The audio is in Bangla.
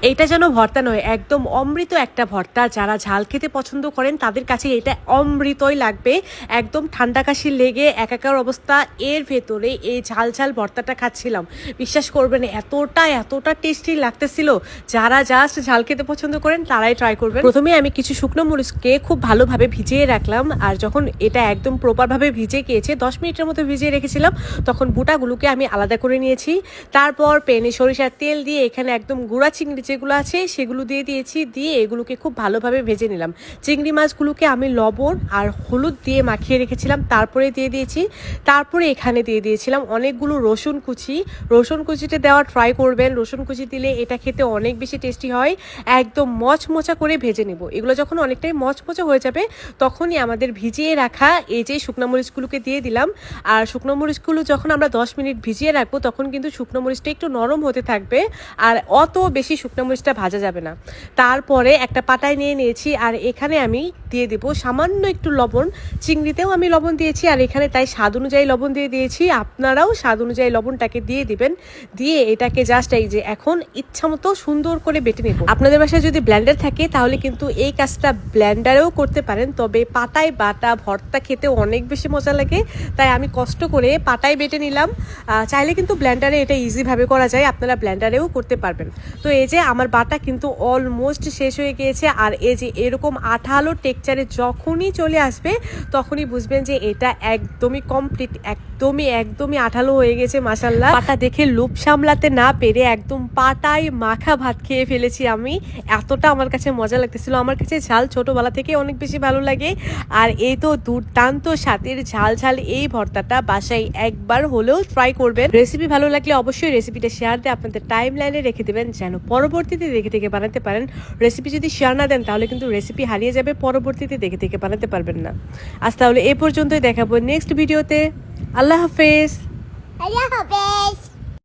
এইটা যেন ভর্তা নয়, একদম অমৃত একটা ভর্তা। যারা ঝাল খেতে পছন্দ করেন তাদের কাছে এটা অমৃতই লাগবে। একদম ঠান্ডা কাশি লেগে একাকার অবস্থা, এর ভেতরে এই ঝাল ঝাল ভর্তাটা খাচ্ছিলাম। বিশ্বাস করবেন এতটা টেস্টি লাগতেছিল। যারা জাস্ট ঝাল খেতে পছন্দ করেন তারাই ট্রাই করবেন। প্রথমে আমি কিছু শুকনো মরিচকে খুব ভালোভাবে ভিজিয়ে রাখলাম, আর যখন এটা একদম প্রপারভাবে ভিজে গিয়েছে, 10 মিনিটের মতো ভিজিয়ে রেখেছিলাম, তখন বুটাগুলোকে আমি আলাদা করে নিয়েছি। তারপর প্যানে সরিষার তেল দিয়ে এখানে একদম গুঁড়া চিংড়ি যেগুলো আছে সেগুলো দিয়ে দিয়েছি, দিয়ে এগুলোকে খুব ভালোভাবে ভেজে নিলাম। চিংড়ি মাছগুলোকে আমি লবণ আর হলুদ দিয়ে মাখিয়ে রেখেছিলাম, তারপরে দিয়ে দিয়েছি। তারপরে এখানে দিয়ে দিয়েছিলাম অনেকগুলো রসুন কুচি। রসুন কুচিটা দেওয়া ট্রাই করবেন, রসুন কুচি দিলে এটা খেতে অনেক বেশি টেস্টি হয়। একদম মচমচা করে ভেজে নেব। এগুলো যখন অনেকটাই মচমচা হয়ে যাবে তখনই আমাদের ভিজিয়ে রাখা এই যে শুকনো মরিচগুলোকে দিয়ে দিলাম। আর শুকনো মরিচগুলো যখন আমরা 10 মিনিট ভিজিয়ে রাখবো তখন কিন্তু শুকনো মরিচটা একটু নরম হতে থাকবে, আর অত বেশি শুকনো মরিচটা ভাজা যাবে না। তারপরে একটা পাটায় নিয়ে নিয়েছি, আর এখানে আমি দিয়ে দেবো সামান্য একটু লবণ। চিংড়িতেও আমি লবণ দিয়েছি, আর এখানে তাই স্বাদ অনুযায়ী লবণ দিয়ে দিয়েছি। আপনারাও স্বাদ অনুযায়ী লবণটাকে দিয়ে দিবেন। দিয়ে এটাকে জাস্ট এই যে এখন ইচ্ছা মতো সুন্দর করে বেটে নেব। আপনাদের বাসায় যদি ব্লেন্ডার থাকে তাহলে কিন্তু এই কাজটা ব্লেন্ডারেও করতে পারেন, তবে পাটায় বাটা ভর্তা খেতে অনেক বেশি মজা লাগে, তাই আমি কষ্ট করে পাটায় বেটে নিলাম। চাইলে কিন্তু ব্লেন্ডারে এটা ইজিভাবে করা যায়, আপনারা ব্লেন্ডারেও করতে পারবেন। তো এই যে আমার বাটা কিন্তু অলমোস্ট শেষ হয়ে গিয়েছে, আর এই যে এরকম আঠালো টেক্সচারে যখনই চলে আসবে তখনই বুঝবেন যে এটা একদমই কমপ্লিট, একদমই আঠালো হয়ে গেছে। মাশাআল্লাহ, পাটা দেখে লোভ সামলাতে না পেরে একদম পাটায় মাখা ভাত খেয়ে ফেলেছি আমি। এতটা আমার কাছে মজা লাগতেছিল। আমার কাছে ঝাল ছোটবেলা থেকে অনেক বেশি ভালো লাগে, আর এই তো দুর্দান্ত স্বাদের ঝাল ঝাল এই ভর্তাটা বাসায় একবার হলেও ট্রাই করবেন। রেসিপি ভালো লাগলে অবশ্যই রেসিপিটা শেয়ার দিয়ে আপনাদের টাইম লাইনে রেখে দেবেন, যেন পরবর্তীতে দেখে দেখে বানাতে পারেন। রেসিপি যদি শেয়ার না দেন তাহলে কিন্তু রেসিপি হারিয়ে যাবে, পরবর্তীতে দেখে দেখে বানাতে পারবেন না। আজ তাহলে এই পর্যন্তই, দেখাবো নেক্সট ভিডিওতে। আল্লাহ হাফেজ। আল্লাহ হাফেজ।